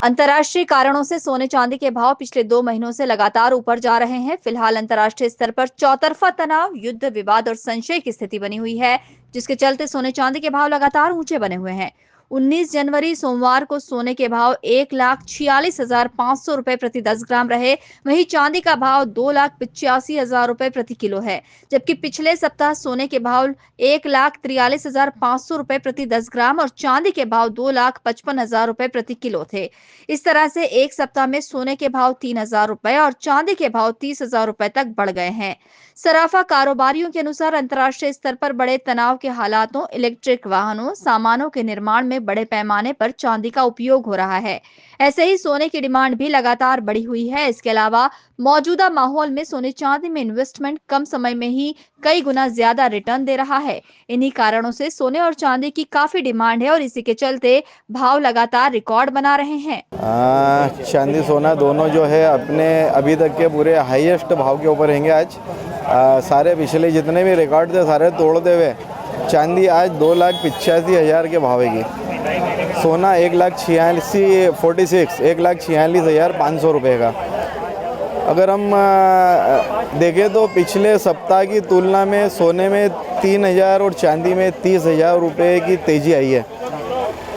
अंतर्राष्ट्रीय कारणों से सोने चांदी के भाव पिछले 2 महीनों से लगातार ऊपर जा रहे हैं। फिलहाल अंतर्राष्ट्रीय स्तर पर चौतरफा तनाव, युद्ध, विवाद और संशय की स्थिति बनी हुई है, जिसके चलते सोने चांदी के भाव लगातार ऊंचे बने हुए हैं। 19 जनवरी सोमवार को सोने के भाव 1,46,500 रुपए प्रति 10 ग्राम रहे। वहीं चांदी का भाव 2,85,000 रुपए प्रति किलो है, जबकि पिछले सप्ताह सोने के भाव 1,43,500 रुपए प्रति 10 ग्राम और चांदी के भाव 2,55,000 रुपए प्रति किलो थे। इस तरह से एक सप्ताह में सोने के भाव 3,000 रुपए और चांदी के भाव 30,000 रुपए तक बढ़ गए हैं। सराफा कारोबारियों के अनुसार अंतर्राष्ट्रीय स्तर पर बड़े तनाव के हालातों, इलेक्ट्रिक वाहनों, सामानों के निर्माण में बड़े पैमाने पर चांदी का उपयोग हो रहा है। ऐसे ही सोने की डिमांड भी लगातार बढ़ी हुई है। इसके अलावा मौजूदा माहौल में सोने चांदी में इन्वेस्टमेंट कम समय में ही कई गुना ज्यादा रिटर्न दे रहा है। इन्हीं कारणों से सोने और चांदी की काफी डिमांड है और इसी के चलते भाव लगातार रिकॉर्ड बना रहे हैं। चांदी सोना दोनों जो है अपने अभी तक के पूरे हाईएस्ट भाव के ऊपर रहेंगे आज। सारे पिछले जितने भी रिकॉर्ड थे सारे तोड़ते हुए चांदी आज 2,85,000 के भाव है। सोना 1,46,500 रुपये का। अगर हम देखें तो पिछले सप्ताह की तुलना में सोने में 3,000 और चांदी में 30,000 रुपये की तेज़ी आई है।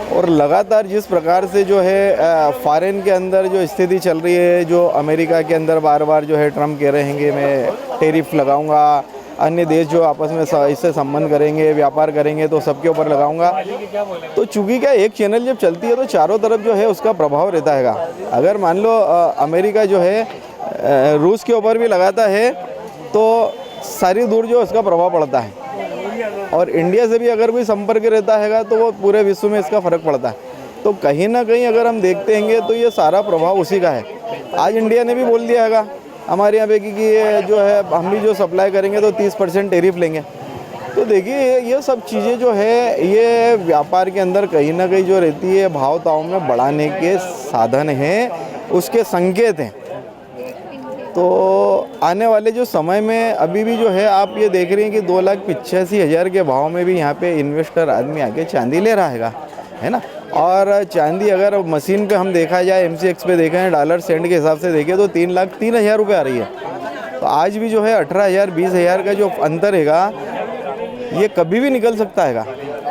और लगातार जिस प्रकार से जो है फॉरेन के अंदर जो स्थिति चल रही है, जो अमेरिका के अंदर बार बार जो है ट्रम्प कह रहे हैं कि मैं टैरिफ लगाऊंगा, अन्य देश जो आपस में इससे संबंध करेंगे, व्यापार करेंगे तो सबके ऊपर लगाऊंगा। तो चूंकि क्या एक चैनल जब चलती है तो चारों तरफ जो है उसका प्रभाव रहता है। अगर मान लो अमेरिका जो है रूस के ऊपर भी लगाता है तो सारी दूर जो उसका प्रभाव पड़ता है, और इंडिया से भी अगर कोई संपर्क रहता है तो वो पूरे विश्व में इसका फ़र्क पड़ता है। तो कहीं ना कहीं अगर हम देखते हैं तो ये सारा प्रभाव उसी का है। आज इंडिया ने भी बोल दिया है हमारे यहाँ पे कि ये जो है हम भी जो सप्लाई करेंगे तो 30% टैरिफ लेंगे। तो देखिए ये सब चीज़ें जो है ये व्यापार के अंदर कहीं ना कहीं जो रहती है भाव ताव में बढ़ाने के साधन हैं, उसके संकेत हैं। तो आने वाले जो समय में अभी भी जो है आप ये देख रहे हैं कि 2,85,000 के भाव में भी यहाँ पे इन्वेस्टर आदमी आके चांदी ले रहा है ना। और चांदी अगर मशीन पे हम देखा जाए, MCX पे देखें, डॉलर सेंट के हिसाब से देखें तो 3,03,000 रुपये आ रही है। तो आज भी जो है 18,000 20,000 का जो अंतर है ये कभी भी निकल सकता है।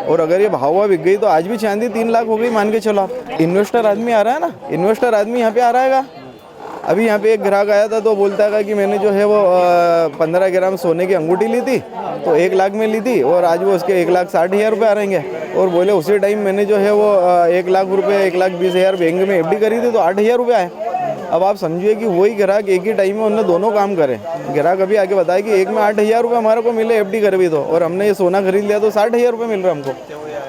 और अगर ये भाव बिक गई तो आज भी चांदी 3 लाख हो गई मान के चलो आप। इन्वेस्टर आदमी आ रहा है ना, इन्वेस्टर आदमी यहाँ पे आ रहा है। अभी यहाँ पे एक ग्राहक आया था तो बोलता है कि मैंने जो है वो 15 ग्राम सोने की अंगूठी ली थी तो 1 लाख में ली थी और आज वो उसके 1,60,000 रुपये आ रहेंगे। और बोले उसी टाइम मैंने जो है वो 1 लाख रुपये 1,20,000 बैंक में FD करी थी तो 8,000 रुपये आए। अब आप समझिए कि वही ग्राहक एक ही टाइम में उन्होंने दोनों काम करे। ग्राहक अभी आके बताया कि एक में 8,000 रुपये हमारे को मिले FD कर भी, तो और हमने ये सोना खरीद लिया तो 60,000 रुपये मिल रहा है हमको।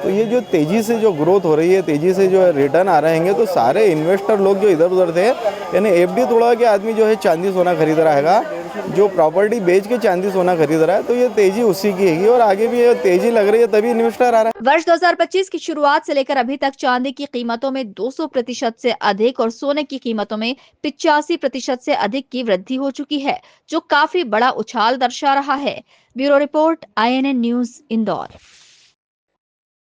तो ये जो तेज़ी से जो ग्रोथ हो रही है, तेज़ी से जो रिटर्न आ रहे हैं, तो सारे इन्वेस्टर लोग जो इधर उधर थे यानी FD तोड़ा के आदमी जो है चांदी सोना खरीद रहा है, जो प्रॉपर्टी बेच के चांदी सोना खरीद रहा है, तो ये तेज़ी उसी की है और आगे भी ये तेज़ी लग रही है तभी इन्वेस्टर आ रहा है। वर्ष 2025 की शुरुआत से लेकर अभी तक चांदी की कीमतों में 200% से अधिक और सोने की कीमतों में 85% से अधिक की वृद्धि हो चुकी है, जो काफी बड़ा उछाल दर्शा रहा है। Bureau report, INN news, Indore.